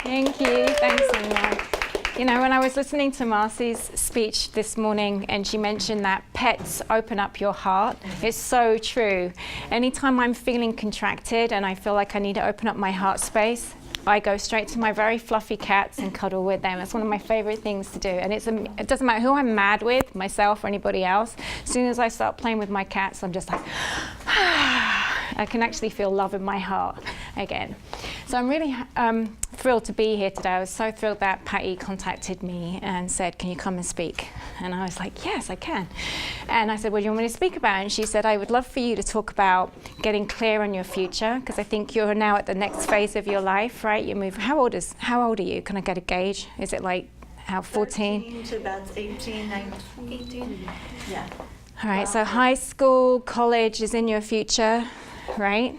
Thank you. Thanks so much. You know, when I was listening to Marcy's speech this morning and she mentioned that pets open up your heart, it's so true. Anytime I'm feeling contracted and I feel like I need to open up my heart space, I go straight to my very fluffy cats and cuddle with them. It's one of my favorite things to do. And it doesn't matter who I'm mad with, myself or anybody else. As soon as I start playing with my cats, I'm just like, I can actually feel love in my heart again. So I'm really thrilled to be here today. I was so thrilled that Patty contacted me and said, can you come and speak? And I was like, yes, I can. And I said, what do you want me to speak about? And she said, I would love for you to talk about getting clear on your future, because I think you're now at the next phase of your life, right? You move. How old are you? Can I get a gauge? Is it like how 14? 13 to about 18, 19, 18. Yeah. All right, so high school, college is in your future, right?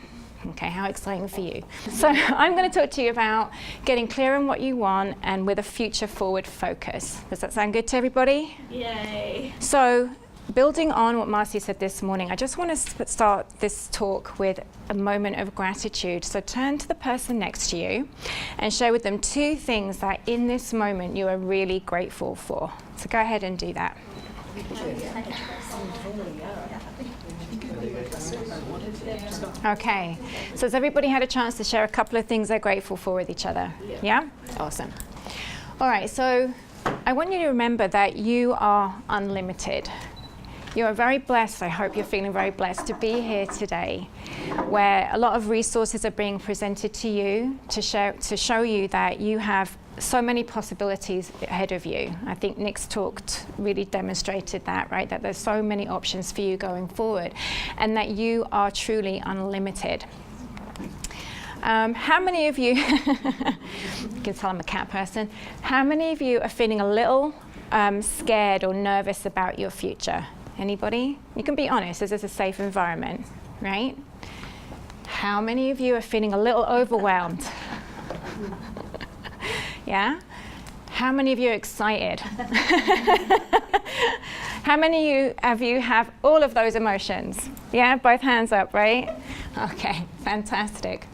Okay, how exciting for you. So I'm going to talk to you about getting clear on what you want and with a future forward focus. Does that sound good to everybody? Yay. So building on what Marcy said this morning, I just want to start this talk with a moment of gratitude. So turn to the person next to you and share with them 2 things that in this moment you are really grateful for. So go ahead and do that. Okay, so has everybody had a chance to share a couple of things they're grateful for with each other? Yeah? Awesome. All right, so I want you to remember that you are unlimited. You are very blessed. I hope you're feeling very blessed to be here today, where a lot of resources are being presented to you to show you that you have so many possibilities ahead of you. I think Nick's talk really demonstrated that, right? That there's so many options for you going forward and that you are truly unlimited. How many of you, you can tell I'm a cat person, how many of you are feeling a little scared or nervous about your future? Anybody? You can be honest, this is a safe environment, right? How many of you are feeling a little overwhelmed? Yeah? How many of you are excited? How many of you have all of those emotions? Yeah, both hands up, right? Okay, fantastic.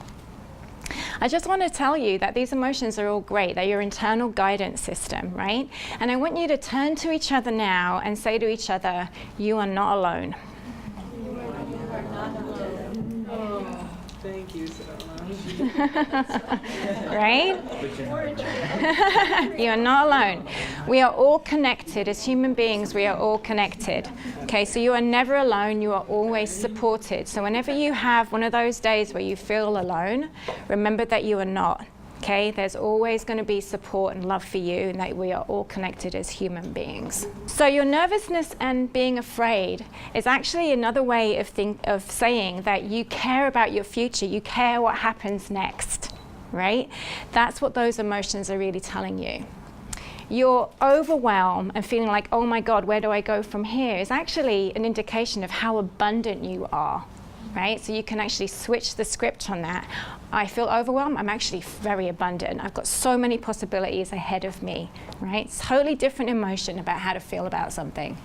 I just want to tell you that these emotions are all great. They're your internal guidance system, right? And I want you to turn to each other now and say to each other, you are not alone. You are not alone. Oh, thank you so much. Right? You are not alone. We are all connected. As human beings, we are all connected. Okay, so you are never alone. You are always supported. So whenever you have one of those days where you feel alone, remember that you are not. Okay, there's always going to be support and love for you, and that we are all connected as human beings. So your nervousness and being afraid is actually another way of saying that you care about your future. You care what happens next, right? That's what those emotions are really telling you. Your overwhelm and feeling like, oh my God, where do I go from here, is actually an indication of how abundant you are, right? So you can actually switch the script on that. I feel overwhelmed, I'm actually very abundant. I've got so many possibilities ahead of me, right? It's totally different emotion about how to feel about something.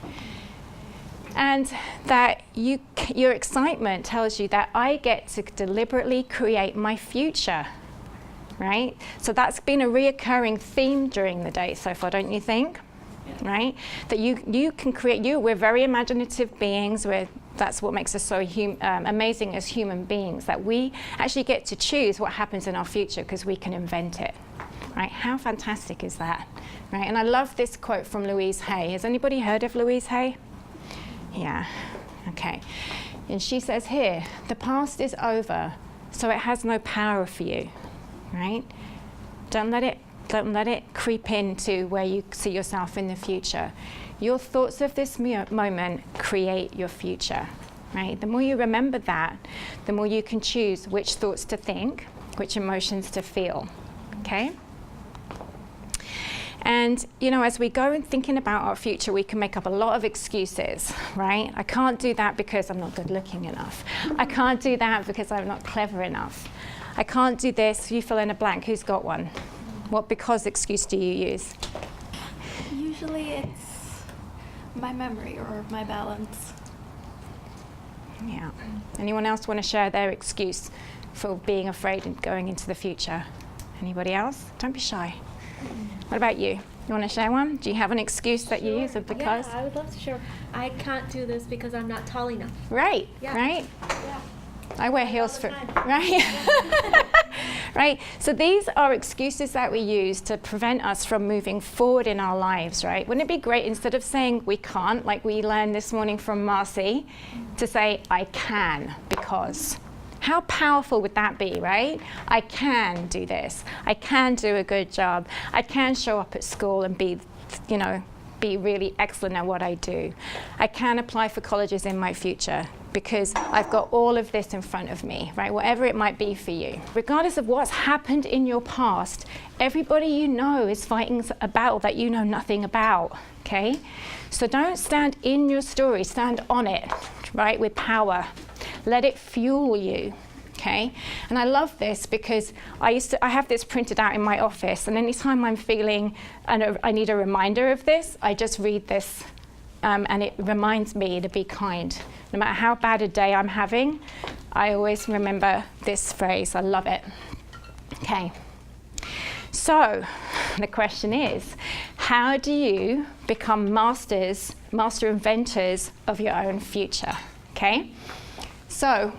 And that your excitement tells you that I get to deliberately create my future, right? So that's been a reoccurring theme during the day so far, don't you think? Yeah. Right? That you can create, we're very imaginative beings, that's what makes us so amazing as human beings, that we actually get to choose what happens in our future because we can invent it, right? How fantastic is that, right? And I love this quote from Louise Hay. Has anybody heard of Louise Hay? Yeah, okay. And she says here, the past is over, so it has no power for you, right? Don't let it creep into where you see yourself in the future. Your thoughts of this moment create your future, right? The more you remember that, the more you can choose which thoughts to think, which emotions to feel, okay? And, you know, as we go and thinking about our future, we can make up a lot of excuses, right? I can't do that because I'm not good looking enough. I can't do that because I'm not clever enough. I can't do this. You fill in a blank. Who's got one? What because excuse do you use? Usually it's my memory or my balance. Yeah. Anyone else want to share their excuse for being afraid and going into the future? Anybody else? Don't be shy. What about you? You want to share one? Do you have an excuse that you use, or because? Yeah, I would love to share. I can't do this because I'm not tall enough. Right, Yeah. right. Yeah. I wear heels all for, the time. right? Right, so these are excuses that we use to prevent us from moving forward in our lives, right? Wouldn't it be great, instead of saying we can't, like we learned this morning from Marcy, to say I can, because. How powerful would that be, right? I can do this. I can do a good job. I can show up at school and be, be really excellent at what I do. I can apply for colleges in my future because I've got all of this in front of me, right? Whatever it might be for you. Regardless of what's happened in your past, everybody you know is fighting a battle that you know nothing about, okay? So don't stand in your story, stand on it, right, with power. Let it fuel you, okay? And I love this because I have this printed out in my office, and anytime I'm feeling and I need a reminder of this, I just read this, and it reminds me to be kind. No matter how bad a day I'm having, I always remember this phrase. I love it. Okay. So the question is, how do you become master inventors of your own future? Okay. So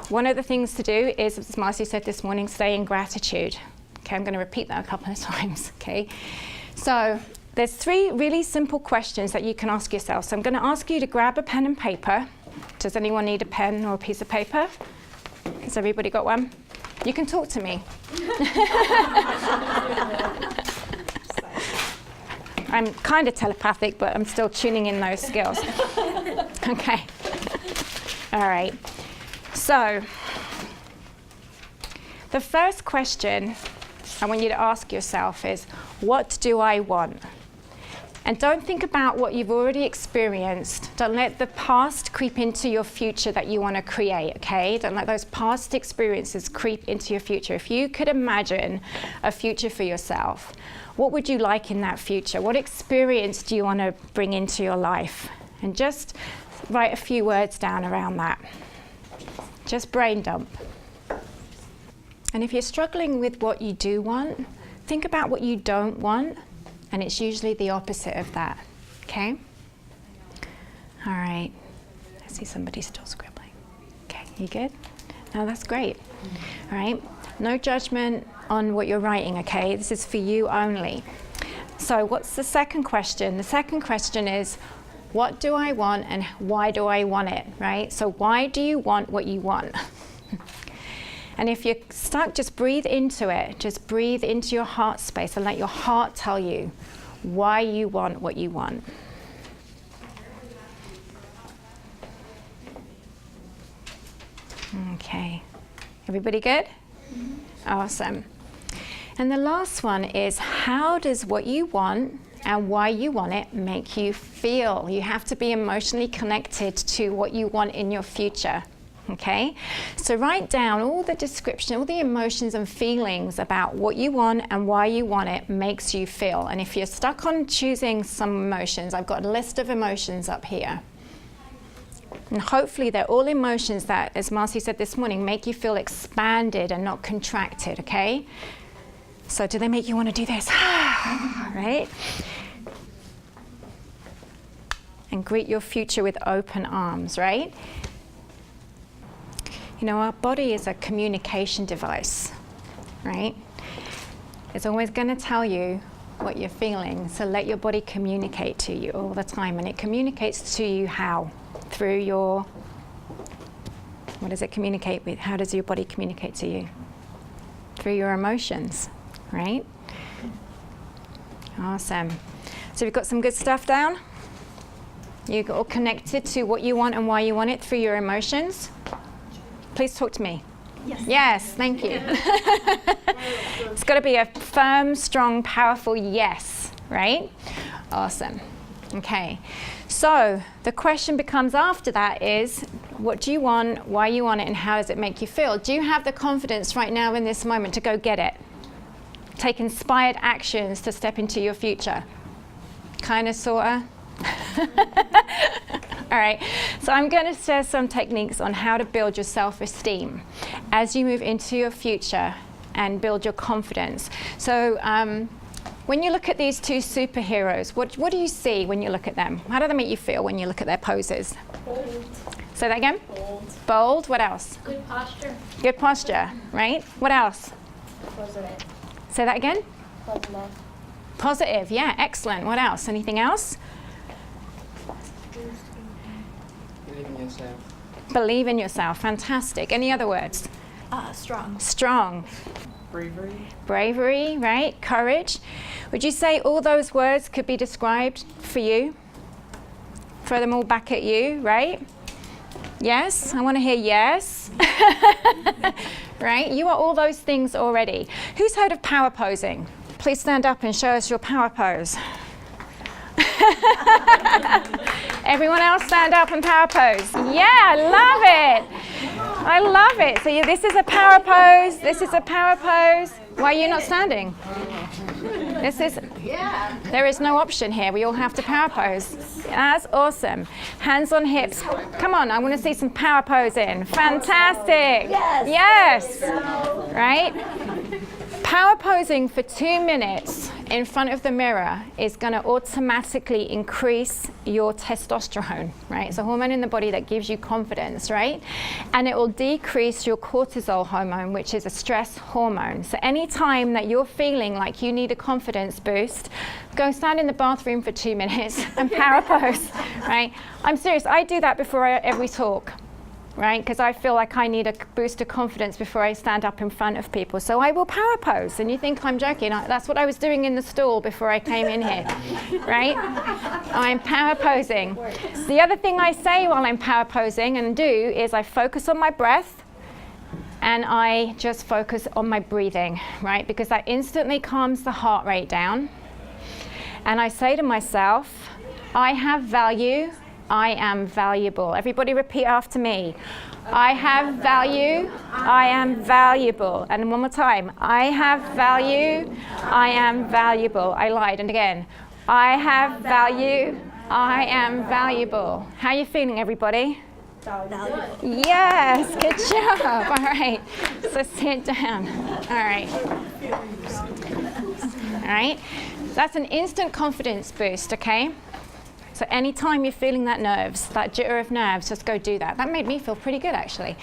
one of the things to do is, as Marcy said this morning, stay in gratitude. Okay, I'm going to repeat that a couple of times. Okay. So there's 3 really simple questions that you can ask yourself. So I'm going to ask you to grab a pen and paper. Does anyone need a pen or a piece of paper? Has everybody got one? You can talk to me. I'm kind of telepathic, but I'm still tuning in those skills. Okay. All right. So the first question I want you to ask yourself is, what do I want? And don't think about what you've already experienced. Don't let the past creep into your future that you want to create, okay? Don't let those past experiences creep into your future. If you could imagine a future for yourself, what would you like in that future? What experience do you want to bring into your life? And just write a few words down around that. Just brain dump. And if you're struggling with what you do want, think about what you don't want. And it's usually the opposite of that, okay? All right, I see somebody still scribbling. Okay, you good? No, that's great. All right, no judgment on what you're writing, okay? This is for you only. So what's the second question? The second question is, what do I want and why do I want it, right? So why do you want what you want? And if you're stuck, just breathe into it. Just breathe into your heart space and let your heart tell you why you want what you want. Okay. Everybody good? Mm-hmm. Awesome. And the last one is, how does what you want and why you want it make you feel? You have to be emotionally connected to what you want in your future. Okay, so write down all the description, all the emotions and feelings about what you want and why you want it makes you feel. And if you're stuck on choosing some emotions, I've got a list of emotions up here. And hopefully they're all emotions that, as Marcy said this morning, make you feel expanded and not contracted, okay? So do they make you want to do this? Right? And greet your future with open arms, right? You know, our body is a communication device, right? It's always going to tell you what you're feeling, so let your body communicate to you all the time. And it communicates to you how? Through your, what does it communicate with? How does your body communicate to you? Through your emotions, right? Awesome. So we've got some good stuff down. You're all connected to what you want and why you want it through your emotions. Please talk to me. Yes. Yes, thank you. It's got to be a firm, strong, powerful yes, right? Awesome. Okay. So the question becomes after that is, what do you want, why you want it, and how does it make you feel? Do you have the confidence right now in this moment to go get it? Take inspired actions to step into your future? Kind of, sort of? All right, so I'm going to share some techniques on how to build your self-esteem as you move into your future and build your confidence. So when you look at these two superheroes, what do you see when you look at them? How do they make you feel when you look at their poses? Bold. Say that again? Bold. Bold. What else? Good posture. Good posture, right? What else? Positive. Say that again? Positive. Positive, yeah, excellent. What else? Anything else? Believe in yourself. Believe in yourself, fantastic. Any other words? Strong. Strong. Bravery. Bravery, right? Courage. Would you say all those words could be described for you? Throw them all back at you, right? Yes? I want to hear yes. Right? You are all those things already. Who's heard of power posing? Please stand up and show us your power pose. Everyone else stand up and power pose. Yeah, I love it. I love it. So this is a power pose. This is a power pose. Why are you not standing? There is no option here. We all have to power pose. That's awesome. Hands on hips. Come on, I want to see some power posing. Fantastic. Yes. Right? Power posing for 2 minutes in front of the mirror is going to automatically increase your testosterone, right? It's a hormone in the body that gives you confidence, right? And it will decrease your cortisol hormone, which is a stress hormone. So anytime that you're feeling like you need a confidence boost, go stand in the bathroom for 2 minutes and power pose, right? I'm serious, I do that before every talk. Right? Because I feel like I need a boost of confidence before I stand up in front of people. So I will power pose. And you think I'm joking. That's what I was doing in the stall before I came in here. Right? I'm power posing. The other thing I say while I'm power posing and do is I focus on my breath and I just focus on my breathing, right? Because that instantly calms the heart rate down. And I say to myself, I have value. I am valuable. Everybody repeat after me. I have value. I am valuable. And one more time. I have value. I am valuable. I lied. And again. I have value. I am valuable. How are you feeling, everybody? Valuable. Yes. Good job. All right. So sit down. All right. All right. That's an instant confidence boost, okay? So anytime you're feeling that nerves, that jitter of nerves, just go do that. That made me feel pretty good, actually.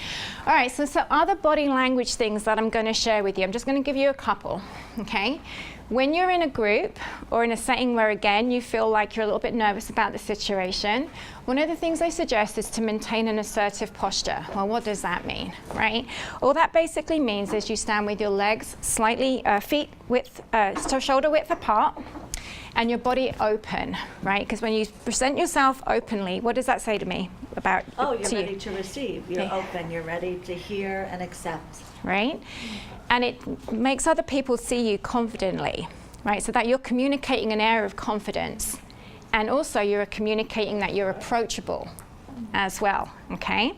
All right, so other body language things that I'm going to share with you. I'm just going to give you a couple, okay? When you're in a group or in a setting where, again, you feel like you're a little bit nervous about the situation, one of the things I suggest is to maintain an assertive posture. Well, what does that mean, right? All that basically means is you stand with your legs slightly, feet width, shoulder width apart, and your body open, right? Because when you present yourself openly, what does that say to me about you're to ready you? to receive. You're open. You're ready to hear and accept. Right? And it makes other people see you confidently, right? So that you're communicating an air of confidence. And also you're communicating that you're approachable as well, okay?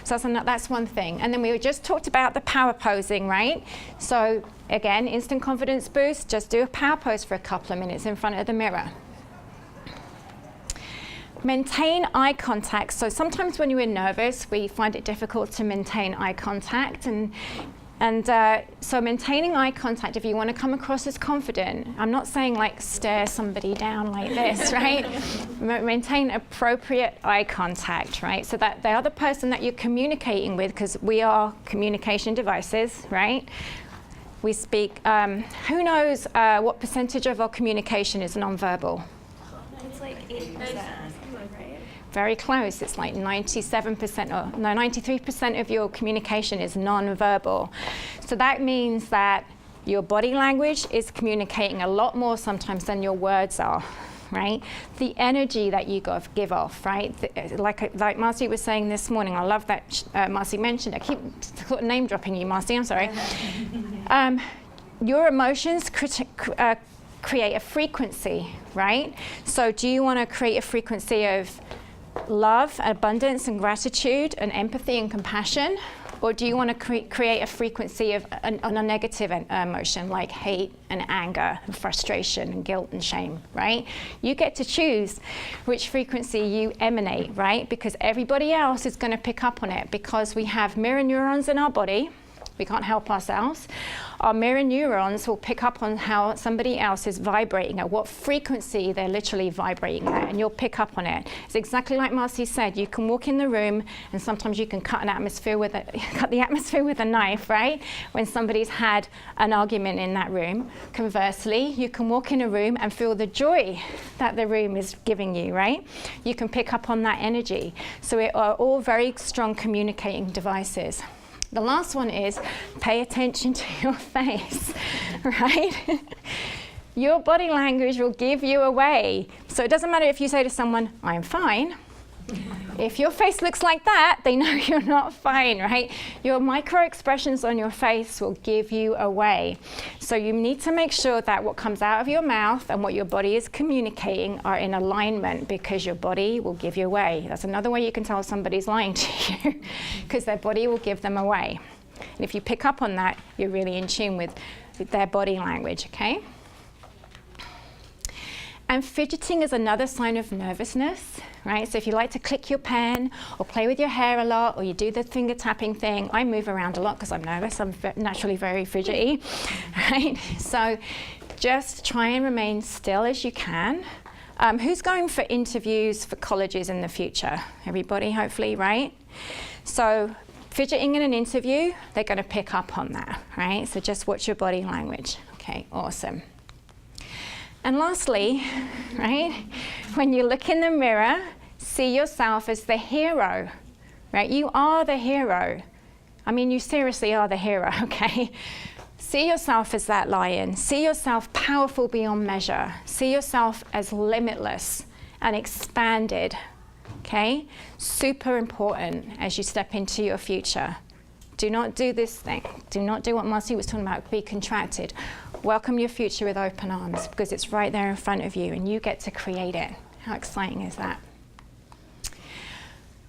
So that's one thing. And then we just talked about the power posing, right? So again, instant confidence boost, just do a power pose for a couple of minutes in front of the mirror. Maintain eye contact. So sometimes when you're nervous, we find it difficult to maintain eye contact. So maintaining eye contact, if you want to come across as confident, I'm not saying like stare somebody down like this, right? Maintain appropriate eye contact, right? So that the other person that you're communicating with, because we are communication devices, right? We speak, who knows what percentage of our communication is nonverbal? It's like 80%, right? Very close. It's like 93% of your communication is non-verbal. So that means that your body language is communicating a lot more sometimes than your words are, right? The energy that you give off, right? Like Marcy was saying this morning, I love that Marcy mentioned, I keep name dropping you, Marcy, I'm sorry. Your emotions create a frequency, right? So do you want to create a frequency of love, abundance, and gratitude, and empathy and compassion? Or do you want to create a frequency of a negative emotion like hate and anger and frustration and guilt and shame, right? You get to choose which frequency you emanate, right? Because everybody else is going to pick up on it, because we have mirror neurons in our body. We can't help ourselves. Our mirror neurons will pick up on how somebody else is vibrating, at what frequency they're literally vibrating at, and you'll pick up on it. It's exactly like Marcy said. You can walk in the room, and sometimes you can cut the atmosphere with a knife, right? When somebody's had an argument in that room. Conversely, you can walk in a room and feel the joy that the room is giving you, right? You can pick up on that energy. So it are all very strong communicating devices. The last one is pay attention to your face, right? Your body language will give you away. So it doesn't matter if you say to someone, I'm fine. If your face looks like that, they know you're not fine, right? Your micro expressions on your face will give you away. So you need to make sure that what comes out of your mouth and what your body is communicating are in alignment, because your body will give you away. That's another way you can tell somebody's lying to you, because their body will give them away. And if you pick up on that, you're really in tune with their body language, okay? And fidgeting is another sign of nervousness, right? So if you like to click your pen or play with your hair a lot, or you do the finger tapping thing, I move around a lot because I'm nervous. I'm naturally very fidgety, right? So just try and remain still as you can. Who's going for interviews for colleges in the future? Everybody, hopefully, right? So fidgeting in an interview, they're going to pick up on that, right? So just watch your body language. Okay, awesome. And lastly, right, when you look in the mirror, see yourself as the hero, right? You are the hero. I mean, you seriously are the hero, okay? See yourself as that lion. See yourself powerful beyond measure. See yourself as limitless and expanded, okay? Super important as you step into your future. Do not do this thing. Do not do what Marcy was talking about, be contracted. Welcome your future with open arms, because it's right there in front of you and you get to create it. How exciting is that?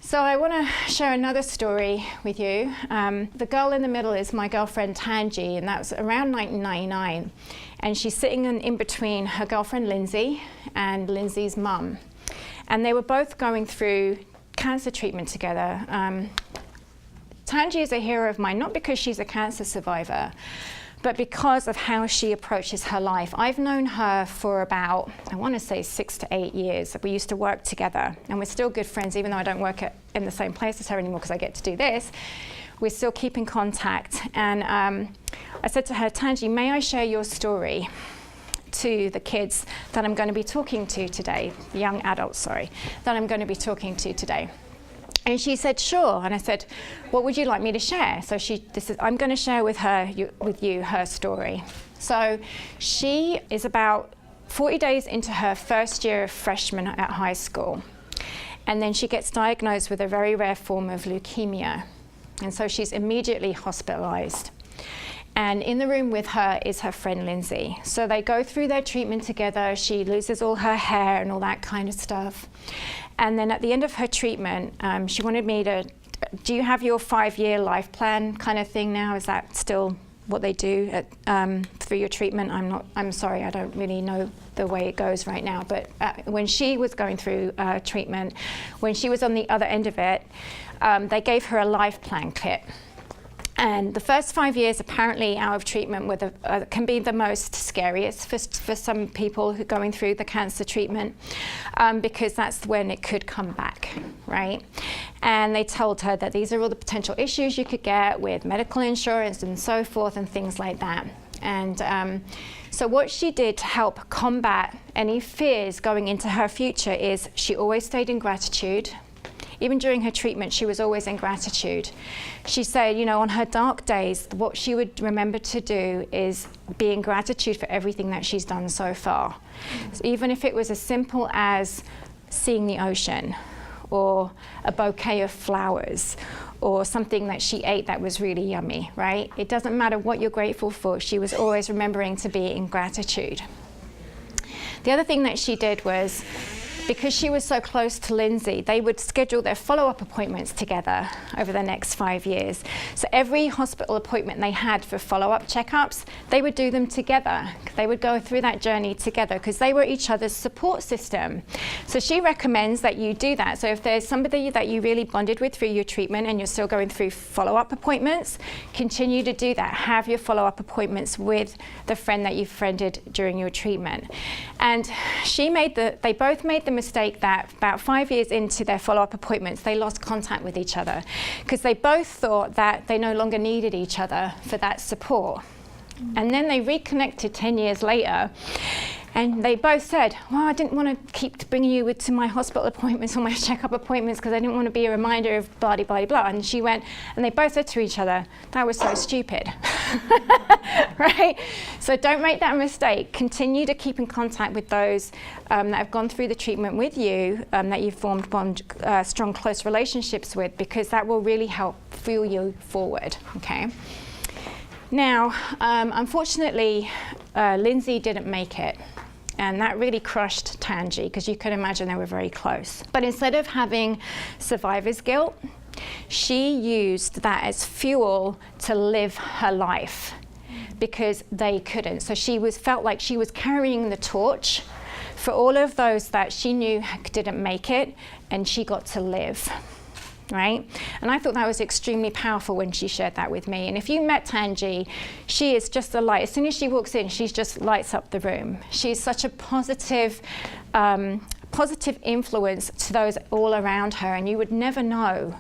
So I want to share another story with you. The girl in the middle is my girlfriend Tanji, and that was around 1999. And she's sitting in between her girlfriend Lindsay and Lindsay's mum. And they were both going through cancer treatment together. Tanji is a hero of mine, not because she's a cancer survivor, but because of how she approaches her life. I've known her for about, I want to say 6 to 8 years. We used to work together, and we're still good friends, even though I don't work in the same place as her anymore because I get to do this. We still keep in contact. And I said to her, Tanji, may I share your story to the kids that I'm going to be talking to today, young adults, sorry, that I'm going to be talking to today? And she said, sure. And I said, what would you like me to share? So I'm going to share with you her story. So she is about 40 days into her first year of freshman at high school. And then she gets diagnosed with a very rare form of leukemia. And so she's immediately hospitalized. And in the room with her is her friend Lindsay. So they go through their treatment together. She loses all her hair and all that kind of stuff. And then at the end of her treatment, she wanted me to, do you have your 5-year life plan kind of thing now? Is that still what they do through your treatment? I'm sorry, I don't really know the way it goes right now. But when she was going through treatment, when she was on the other end of it, they gave her a life plan kit. And the first 5 years, apparently, out of treatment can be the most scariest for some people who are going through the cancer treatment, because that's when it could come back, right? And they told her that these are all the potential issues you could get with medical insurance and so forth and things like that. And so what she did to help combat any fears going into her future is she always stayed in gratitude. Even during her treatment, she was always in gratitude. She said, you know, on her dark days, what she would remember to do is be in gratitude for everything that she's done so far. So even if it was as simple as seeing the ocean, or a bouquet of flowers, or something that she ate that was really yummy, right? It doesn't matter what you're grateful for, she was always remembering to be in gratitude. The other thing that she did was, because she was so close to Lindsay, they would schedule their follow-up appointments together over the next 5 years. So every hospital appointment they had for follow-up checkups, they would do them together. They would go through that journey together because they were each other's support system. So she recommends that you do that. So if there's somebody that you really bonded with through your treatment and you're still going through follow-up appointments, continue to do that. Have your follow-up appointments with the friend that you friended during your treatment. And they both made the mistake that about 5 years into their follow-up appointments, they lost contact with each other because they both thought that they no longer needed each other for that support. And then they reconnected 10 years later, and they both said, well, I didn't want to keep bringing you to my hospital appointments or my checkup appointments because I didn't want to be a reminder of blah, blah, blah, blah. And she went, and they both said to each other, that was so stupid, right? So don't make that mistake. Continue to keep in contact with those that have gone through the treatment with you, that you've formed strong, close relationships with, because that will really help fuel you forward, okay? Now, unfortunately, Lindsay didn't make it. And that really crushed Tangi, because you can imagine they were very close. But instead of having survivor's guilt, she used that as fuel to live her life, because they couldn't. So she felt like she was carrying the torch for all of those that she knew didn't make it, and she got to live. Right? And I thought that was extremely powerful when she shared that with me. And if you met Tangi, she is just a light. As soon as she walks in, she just lights up the room. She's such a positive influence to those all around her, and you would never know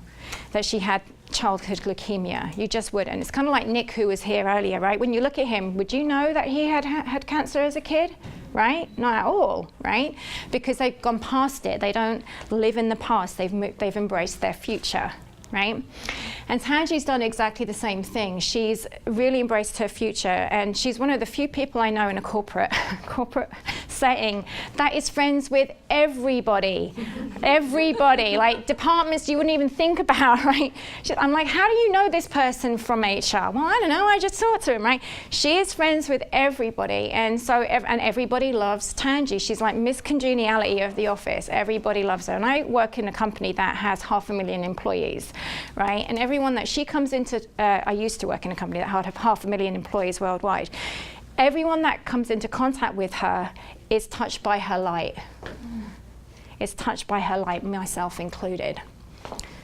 that she had childhood leukemia. You just wouldn't. It's kind of like Nick, who was here earlier, right? When you look at him, would you know that he had cancer as a kid? Right? Not at all, right? Because they've gone past it. They don't live in the past. They've embraced their future, right? And Tangi's done exactly the same thing. She's really embraced her future, and she's one of the few people I know in a corporate setting that is friends with everybody. Everybody, like departments you wouldn't even think about, right? I'm like, how do you know this person from HR? Well, I don't know, I just talked to him, right? She is friends with everybody, and so everybody loves Tangi. She's like Miss Congeniality of the office. Everybody loves her. And I work in a company that has 500,000 employees, right? And everyone that she comes into, I used to work in a company that had 500,000 employees worldwide. Everyone that comes into contact with her is touched by her light. Is touched by her light, myself included.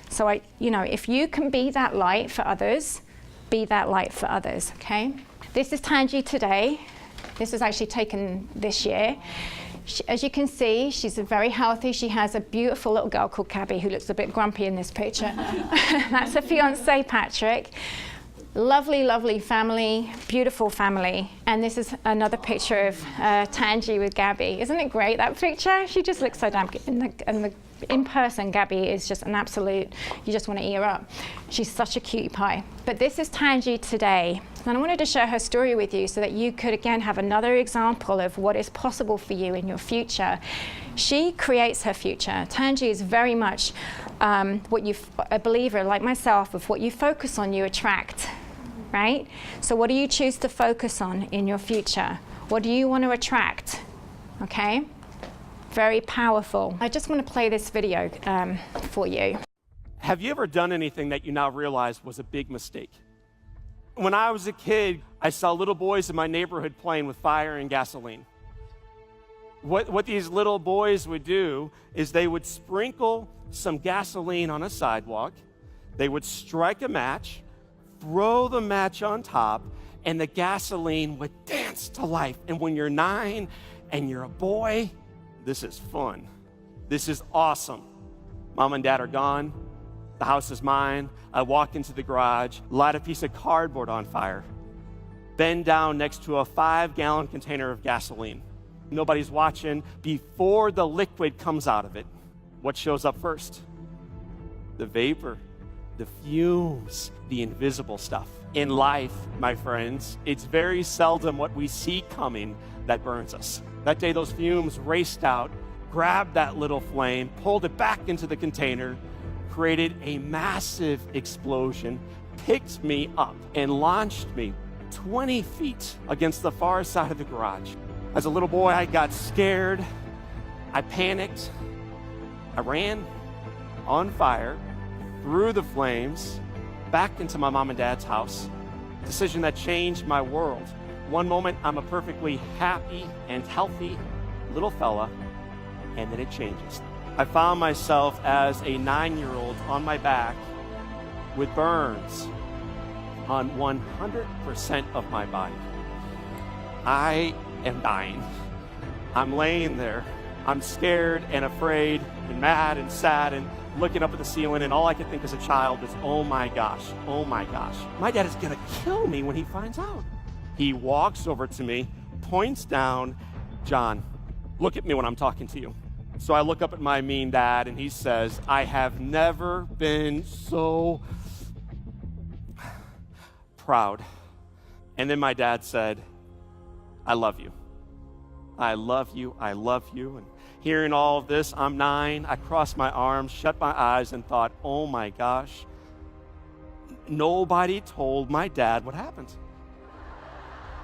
So if you can be that light for others, be that light for others, okay? This is Tangi today. This was actually taken this year. As you can see, she's very healthy. She has a beautiful little girl called Gabby, who looks a bit grumpy in this picture. That's her fiance, Patrick. Lovely, lovely family, beautiful family. And this is another picture of Tangi with Gabby. Isn't it great, that picture? She just looks so damn good. In person, Gabby is just an absolute, you just want to eat her up. She's such a cutie pie. But this is Tangi today. And I wanted to share her story with you so that you could, again, have another example of what is possible for you in your future. She creates her future. Tangi is very much a believer, like myself, of what you focus on, you attract, right? So what do you choose to focus on in your future? What do you want to attract, okay? Very powerful. I just want to play this video for you. Have you ever done anything that you now realize was a big mistake? When I was a kid, I saw little boys in my neighborhood playing with fire and gasoline. What these little boys would do is they would sprinkle some gasoline on a sidewalk, they would strike a match, throw the match on top, and the gasoline would dance to life. And when you're 9 and you're a boy, this is fun. This is awesome. Mom and Dad are gone. The house is mine. I walk into the garage, light a piece of cardboard on fire, bend down next to a 5-gallon container of gasoline. Nobody's watching. Before the liquid comes out of it, what shows up first? The vapor, the fumes, the invisible stuff. In life, my friends, it's very seldom what we see coming that burns us. That day, those fumes raced out, grabbed that little flame, pulled it back into the container, created a massive explosion, picked me up, and launched me 20 feet against the far side of the garage. As a little boy, I got scared, I panicked, I ran on fire, through the flames, back into my mom and dad's house. Decision that changed my world. One moment, I'm a perfectly happy and healthy little fella, and then it changes. I found myself as a 9-year-old on my back with burns on 100% of my body. I am dying. I'm laying there. I'm scared and afraid and mad and sad and looking up at the ceiling, and all I could think as a child is, oh my gosh, my dad is gonna kill me when he finds out. He walks over to me, points down, John, look at me when I'm talking to you. So I look up at my mean dad, and he says, I have never been so proud. And then my dad said, I love you. I love you, I love you. And hearing all of this, I'm 9, I crossed my arms, shut my eyes, and thought, oh my gosh, nobody told my dad what happened.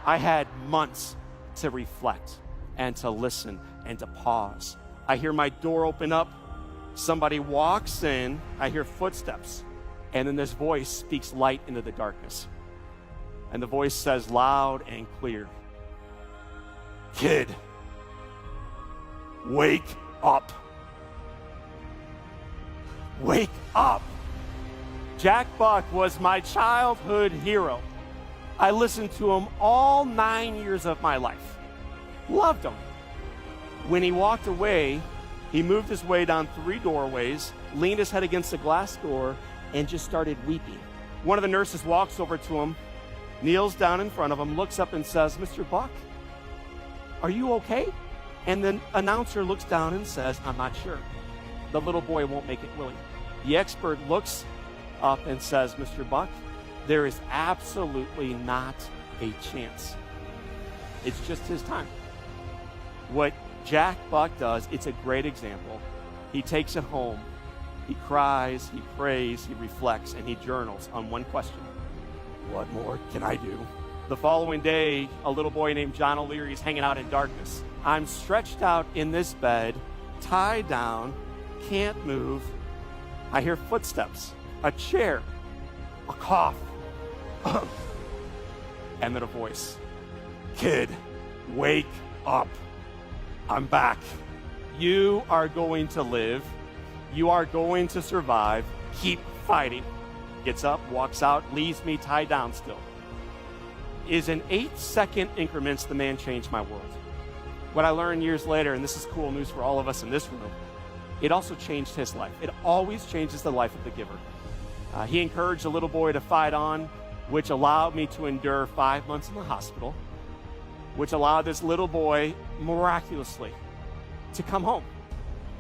I had months to reflect and to listen and to pause. I hear my door open up, somebody walks in, I hear footsteps, and then this voice speaks light into the darkness. And the voice says loud and clear, kid, wake up. Wake up. Jack Buck was my childhood hero. I listened to him all 9 years of my life. Loved him. When he walked away, he moved his way down 3 doorways, leaned his head against the glass door, and just started weeping. One of the nurses walks over to him, kneels down in front of him, looks up and says, Mr. Buck, are you okay? And the announcer looks down and says, I'm not sure. The little boy won't make it, will he? The expert looks up and says, Mr. Buck, there is absolutely not a chance. It's just his time. What Jack Buck does, it's a great example. He takes it home. He cries, he prays, he reflects, and he journals on one question. What more can I do? The following day, a little boy named John O'Leary is hanging out in darkness. I'm stretched out in this bed, tied down, can't move. I hear footsteps, a chair, a cough, and then a voice. Kid, wake up. I'm back. You are going to live. You are going to survive. Keep fighting. Gets up, walks out, leaves me tied down still. Is in 8-second increments the man changed my world. What I learned years later, and this is cool news for all of us in this room, it also changed his life. It always changes the life of the giver. He encouraged a little boy to fight on, which allowed me to endure 5 months in the hospital, which allowed this little boy miraculously to come home.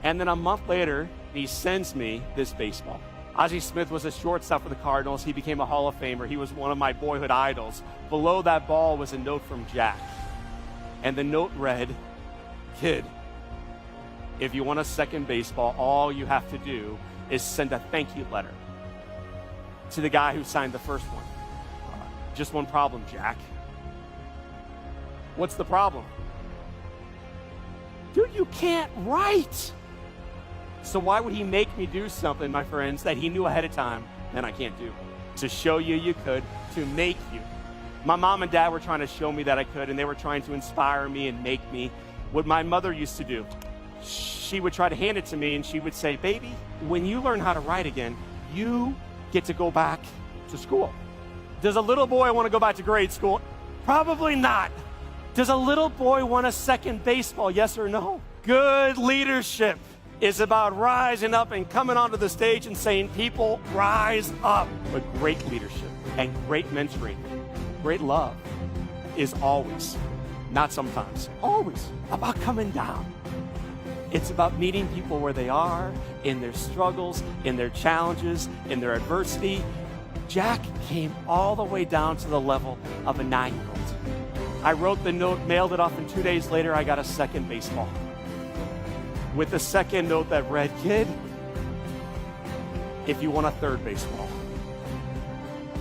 And then a month later, he sends me this baseball. Ozzie Smith was a shortstop for the Cardinals. He became a Hall of Famer. He was one of my boyhood idols. Below that ball was a note from Jack. And the note read, kid, if you want a second baseball, all you have to do is send a thank you letter to the guy who signed the first one. Just one problem, Jack. What's the problem? Dude, you can't write. So why would he make me do something, my friends, that he knew ahead of time that I can't do? To show you you could, to make you. My mom and dad were trying to show me that I could, and they were trying to inspire me and make me. What my mother used to do, she would try to hand it to me, and she would say, baby, when you learn how to write again, you get to go back to school. Does a little boy want to go back to grade school? Probably not. Does a little boy want a second baseball? Yes or no? Good leadership is about rising up and coming onto the stage and saying, people, rise up. But great leadership and great mentoring, great love is always, not sometimes, always about coming down. It's about meeting people where they are, in their struggles, in their challenges, in their adversity. Jack came all the way down to the level of a 9-year-old. I wrote the note, mailed it off, and 2 days later, I got a second baseball. With a second note that read, kid, if you want a third baseball.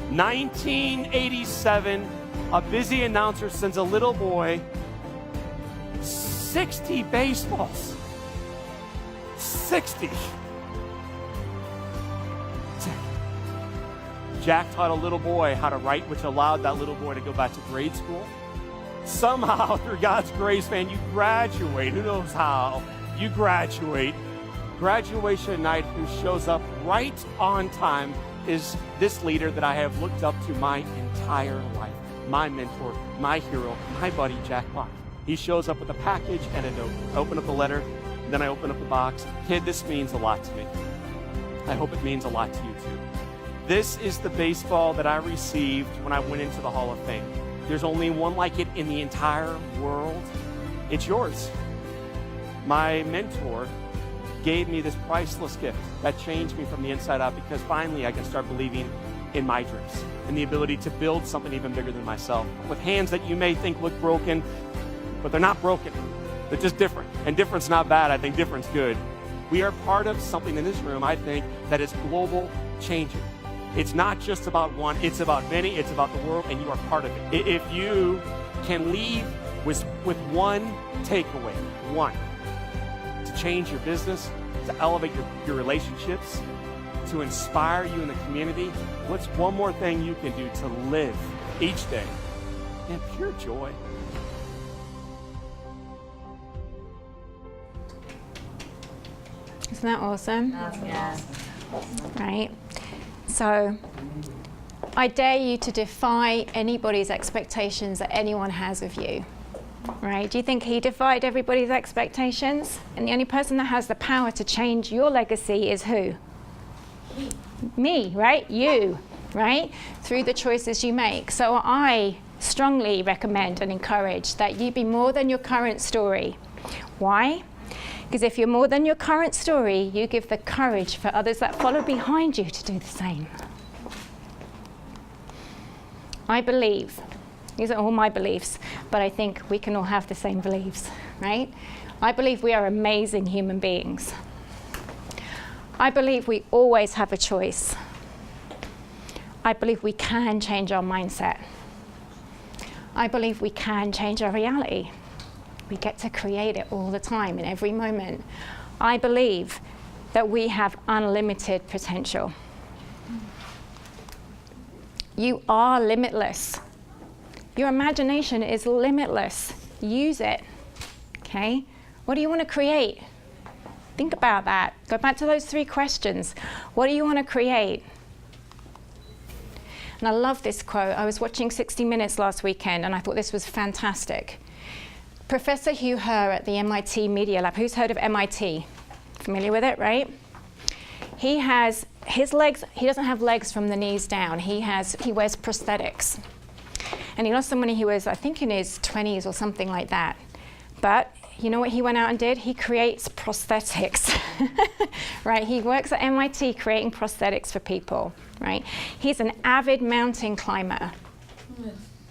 1987, a busy announcer sends a little boy 60 baseballs. 60. Jack taught a little boy how to write, which allowed that little boy to go back to grade school. Somehow, through God's grace, man, you graduate. Who knows how? You graduate. Graduation night, who shows up right on time is this leader that I have looked up to my entire life. My mentor, my hero, my buddy, Jack Block. He shows up with a package and a note. I open up the letter, then I open up the box. Kid, this means a lot to me. I hope it means a lot to you too. This is the baseball that I received when I went into the Hall of Fame. There's only one like it in the entire world. It's yours. My mentor gave me this priceless gift that changed me from the inside out, because finally I can start believing in my dreams and the ability to build something even bigger than myself with hands that you may think look broken, but they're not broken. They're just different. And different's not bad. I think different's good. We are part of something in this room, I think, that is global changing. It's not just about one, it's about many, it's about the world, and you are part of it. If you can leave with one takeaway, one, to change your business, to elevate your relationships, to inspire you in the community, what's one more thing you can do to live each day in pure joy? Isn't that awesome? Yes. Right? So, I dare you to defy anybody's expectations that anyone has of you. Right? Do you think he defied everybody's expectations? And the only person that has the power to change your legacy is who? Me, right? You, right? Through the choices you make. So I strongly recommend and encourage that you be more than your current story. Why? Because if you're more than your current story, you give the courage for others that follow behind you to do the same. I believe, these are all my beliefs, but I think we can all have the same beliefs, right? I believe we are amazing human beings. I believe we always have a choice. I believe we can change our mindset. I believe we can change our reality. We get to create it all the time, in every moment. I believe that we have unlimited potential. You are limitless. Your imagination is limitless. Use it, okay? What do you want to create? Think about that. Go back to those 3 questions. What do you want to create? And I love this quote. I was watching 60 Minutes last weekend, and I thought this was fantastic. Professor Hugh Herr at the MIT Media Lab. Who's heard of MIT? Familiar with it, right? He has his legs, he doesn't have legs from the knees down. He wears prosthetics. And he lost some money. He was, I think, in his 20s or something like that. But you know what he went out and did? He creates prosthetics, right? He works at MIT creating prosthetics for people, right? He's an avid mountain climber.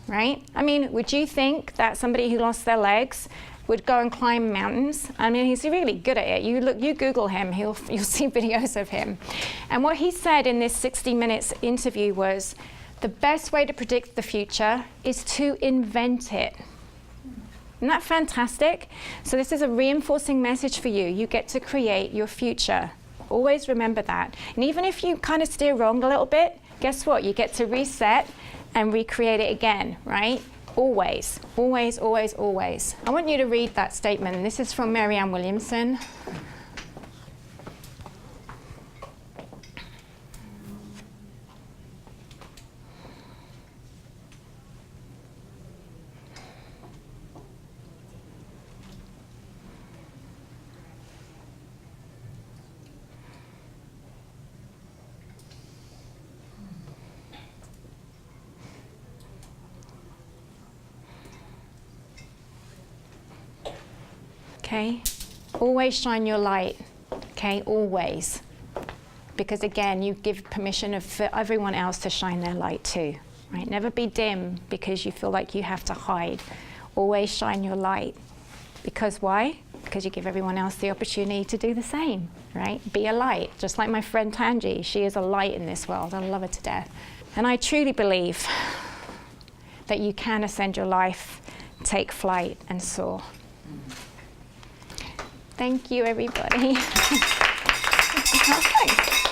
Right? I mean, would you think that somebody who lost their legs would go and climb mountains? I mean, he's really good at it. You Google him, you'll see videos of him. And what he said in this 60 Minutes interview was, the best way to predict the future is to invent it. Isn't that fantastic? So this is a reinforcing message for you. You get to create your future. Always remember that. And even if you kind of steer wrong a little bit, guess what? You get to reset and recreate it again, right? Always, always, always, always. I want you to read that statement. This is from Marianne Williamson. Okay, always shine your light, okay, always. Because again, you give permission for everyone else to shine their light too, right? Never be dim because you feel like you have to hide. Always shine your light. Because why? Because you give everyone else the opportunity to do the same, right? Be a light, just like my friend Tanji. She is a light in this world. I love her to death. And I truly believe that you can ascend your life, take flight, and soar. Thank you, everybody. Okay.